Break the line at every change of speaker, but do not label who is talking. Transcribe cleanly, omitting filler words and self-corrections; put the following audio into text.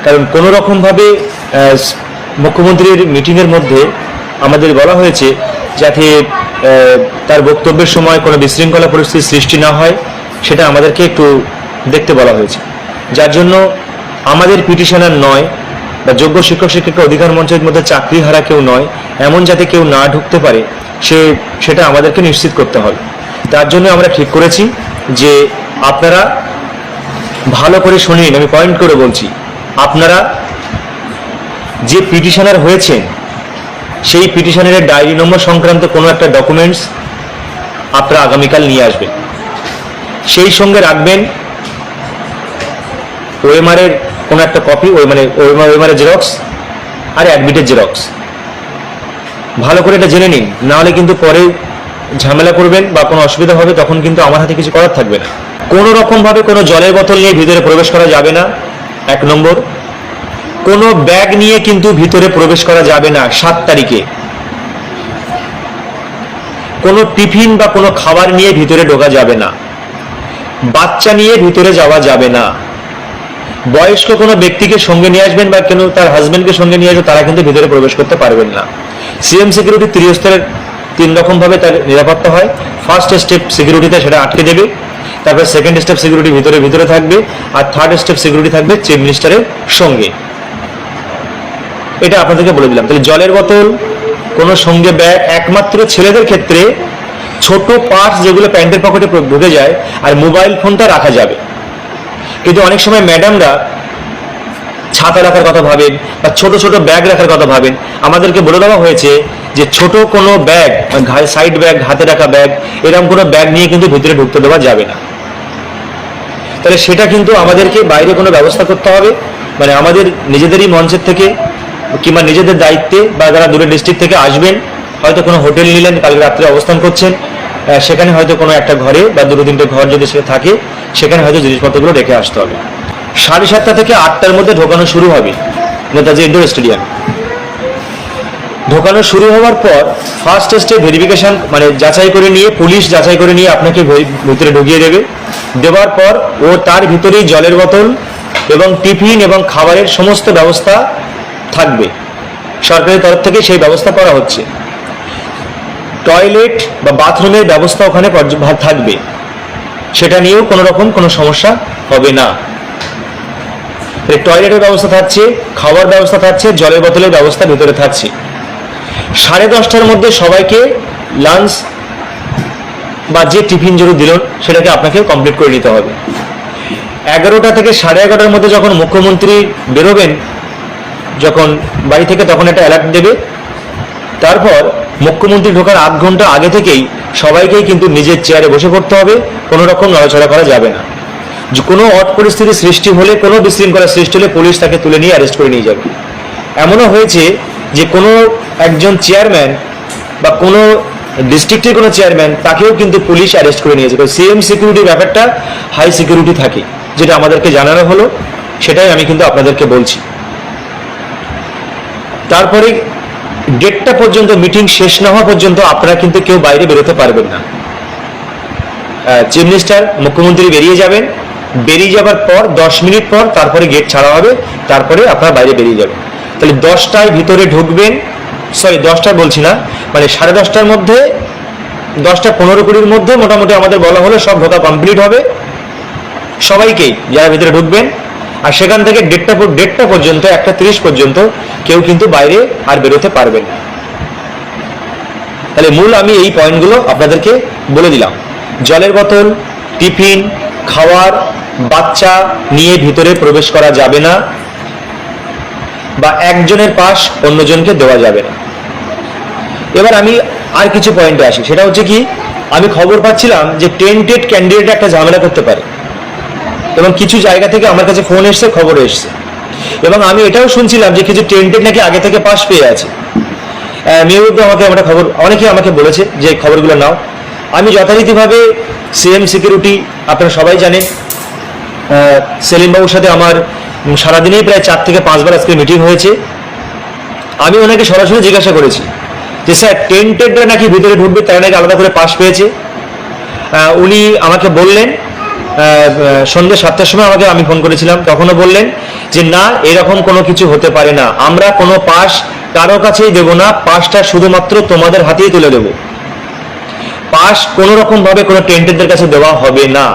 কারণ কোনো রকমভাবে মুখ্যমন্ত্রীর মিটিংয়ের মধ্যে আমাদের বলা হয়েছে যাতে তার বক্তব্যের সময় কোনো বিশৃঙ্খলা পরিস্থিতির সৃষ্টি না হয়, সেটা আমাদেরকে একটু দেখতে বলা হয়েছে। যার জন্য আমাদের পিটিশনার নয় বা যোগ্য শিক্ষক শিক্ষিকা অধিকার মঞ্চের মধ্যে চাকরি হারা কেউ নয়, এমন যাতে কেউ না ঢুকতে পারে সেটা আমাদেরকে নিশ্চিত করতে হবে। তার জন্য আমরা ঠিক করেছি যে আপনারা ভালো করে শুনিন, আমি পয়েন্ট করে বলছি, আপনারা যে পিটিশনার হয়েছেন সেই পিটিশনারের ডায়েরি নম্বর সংক্রান্ত কোনো একটা ডকুমেন্টস আপনারা আগামীকাল নিয়ে আসবেন। সেই সঙ্গে রাখবেন ওএমআর-এর কোনো একটা কপি, ওএমআর-এর জেরক্স আর অ্যাডমিটের জেরক্স। ভালো করে এটা জেনে নিন, নাহলে কিন্তু পরে ঝামেলা করবেন বা কোনো অসুবিধা হবে, তখন কিন্তু আমার হাতে কিছু করার থাকবে না। কোনো রকমভাবে কোনো জলের বোতল নিয়ে ভিতরে প্রবেশ করা যাবে না, 1 নম্বর। কোনো ব্যাগ নিয়ে কিন্তু ভিতরে প্রবেশ করা যাবে না 7 তারিখে। কোনো টিফিন বা কোনো খাবার নিয়ে ভিতরে ঢোকা যাবে না। বাচ্চা নিয়ে ভিতরে যাওয়া যাবে না। বয়স্ক কোনো ব্যক্তিকে সঙ্গে নিয়ে আসবেন বা কেন তার হাজবেন্ডকে সঙ্গে নিয়ে আসবে, তারা কিন্তু ভিতরে প্রবেশ করতে পারবেন না। সিএম সিকিউরিটি ত্রিস্তরের 3 রকমভাবে তার নিরাপত্তা হয়। ফার্স্ট স্টেপ সিকিউরিটিতে সেটা আটকে দেবে, তারপর সেকেন্ড স্টেপ সিকিউরিটি ভিতরে থাকবে, আর থার্ড স্টেপ সিকিউরিটি থাকবে চিফ মিনিস্টারের সঙ্গে। এটা আপনাদেরকে বলে দিলাম। তাহলে জলের বোতল, কোনো সঙ্গে ব্যাগ, একমাত্র ছেলেদের ক্ষেত্রে ছোট পার্স যেগুলো প্যান্টের পকেটে ঢুকে যায় আর মোবাইল ফোনটা রাখা যাবে। কিন্তু অনেক সময় ম্যাডামরা ছাতা রাখার কথা ভাবেন বা ছোট ছোট ব্যাগ রাখার কথা ভাবেন। আমাদেরকে বলে দেওয়া হয়েছে যে ছোট কোনো ব্যাগ, সাইড ব্যাগ, হাতে রাখা ব্যাগ, এরকম কোনো ব্যাগ নিয়ে কিন্তু ভিতরে ঢুকতে দেওয়া যাবে না। তাহলে সেটা কিন্তু আমাদেরকে বাইরে কোনো ব্যবস্থা করতে হবে, মানে আমাদের নিজেদেরই মঞ্চের থেকে কিংবা নিজেদের দায়িত্বে, বা যারা দূরের ডিস্ট্রিক্ট থেকে আসবেন, হয়তো কোনো হোটেল নিলেন, কালকে রাত্রে অবস্থান করছেন, সেখানে হয়তো কোনো একটা ঘরে বা 2-3টে ঘর যদি সে থাকে, সেখানে হয়তো জিনিসপত্রগুলো রেখে আসতে হবে। 7:30 থেকে 8টার মধ্যে ঢোকানো শুরু হবে নেতাজি ইন্ডোর স্টেডিয়াম। ঢোকানো শুরু হওয়ার পর ফার্স্ট স্টেপ ভেরিফিকেশন, মানে যাচাই করে নিয়ে, পুলিশ যাচাই করে নিয়ে আপনাকে ভিতরে ঢুকিয়ে দেবে। দেওয়ার পর তার ভিতরেই জলের বোতল এবং টিফিন এবং খাবারের সমস্ত ব্যবস্থা থাকবে। সরকারের তরফ থেকে সেই ব্যবস্থা করা হচ্ছে। টয়লেট বা বাথরুমের ব্যবস্থা ওখানে থাকবে, সেটা নিয়েও কোনো রকম কোনো সমস্যা হবে না। টয়লেটের ব্যবস্থা থাকছে, খাওয়ার ব্যবস্থা থাকছে, জলের বোতলের ব্যবস্থা ভিতরে থাকছে। 10:30টার মধ্যে সবাইকে লাঞ্চ বা যে টিফিন যেটা দিল সেটাকে আপনাকে কমপ্লিট করে নিতে হবে। 11টা থেকে 11:30টার মধ্যে যখন মুখ্যমন্ত্রী বেরোবেন যখন বাড়ি থেকে, তখন একটা অ্যালার্ট দেবে। তারপর মুখ্যমন্ত্রী ঢোকার 8 ঘন্টা আগে থেকেই সবাইকেই কিন্তু নিজের চেয়ারে বসে পড়তে হবে, কোনো রকম নড়াচড়া করা যাবে না। যে কোনো অড পরিস্থিতির সৃষ্টি হলে, কোনো বিশৃঙ্খলার সৃষ্টি হলে পুলিশ তাকে তুলে নিয়ে অ্যারেস্ট করে নিয়ে যাবে। এমনও হয়েছে যে কোনো একজন চেয়ারম্যান বা কোনো ডিস্ট্রিক্টের কোনো চেয়ারম্যান, তাকেও কিন্তু পুলিশ অ্যারেস্ট করে নিয়েছে। সিএম সিকিউরিটির ব্যাপারটা হাই সিকিউরিটি থাকে, যেটা আমাদেরকে জানানো হলো, সেটাই আমি কিন্তু আপনাদেরকে বলছি। তারপরে 1:30টা পর্যন্ত, মিটিং শেষ না হওয়া পর্যন্ত আপনারা কিন্তু কেউ বাইরে বেরোতে পারবেন না। চিফ মিনিস্টার, মুখ্যমন্ত্রী বেরিয়ে যাবেন, বেরিয়ে যাবার পর 10 মিনিট পর তারপরে গেট ছাড়া হবে, তারপরে আপনারা বাইরে বেরিয়ে যাবেন। তাহলে 10টায় ভিতরে ঢুকবেন, 10টা বলছি না, মানে 10:30টার মধ্যে, 10:15-20 মধ্যে মোটামুটি আমাদের বলা হলো সব ঢোকা কমপ্লিট হবে সবাইকেই, যারা ভিতরে ঢুকবেন। আর সেখান থেকে 1:30 পর্যন্ত, 1:30 পর্যন্ত কেউ কিন্তু বাইরে আর বেরোতে পারবেন না। তাহলে মূল আমি এই পয়েন্টগুলো আপনাদেরকে বলে দিলাম। জলের বোতল, টিফিন, খাওয়ার, বাচ্চা নিয়ে ভিতরে প্রবেশ করা যাবে না, বা একজনের পাশ অন্যজনকে দেওয়া যাবে না। এবার আমি আর কিছু পয়েন্টে আসি। সেটা হচ্ছে কি, আমি খবর পাচ্ছিলাম যে টেন্টেড ক্যান্ডিডেট একটা ঝামেলা করতে পারে, এবং কিছু জায়গা থেকে আমার কাছে ফোন এসছে, খবর এসছে, এবং আমি এটাও শুনছিলাম যে কিছু টেন্টেড নাকি আগে থেকে পাস পেয়ে আছে। মেয়রও আমাকে একটা খবর, অনেকেই আমাকে বলেছে যে খবরগুলো নাও। আমি যথারীতিভাবে সিএম সিকিউরিটি, আপনারা সবাই জানেন, সেলিমবাবুর সাথে আমার সারাদিনেই প্রায় 4 থেকে 5 বার আজকে মিটিং হয়েছে। আমি ওনাকে সরাসরি জিজ্ঞাসা করেছি যে স্যার, টেন্টেডরা নাকি ভিতরে ঢুকবে, তারা নাকি আলাদা করে পাস পেয়েছে। উনি আমাকে বললেন সন্ধ্যে 7টার সময় আমি ফোন করেছিলাম, তখনও বললেন যে না, এরকম কোনো কিছু হতে পারে না, আমরা কোনো পাস কারো কাছেই দেব না, পাসটা শুধুমাত্র তোমাদের হাতেই তুলে দেব, পাস কোনো রকম ভাবে কোনো টেন্টেডদের কাছে দেওয়া হবে না।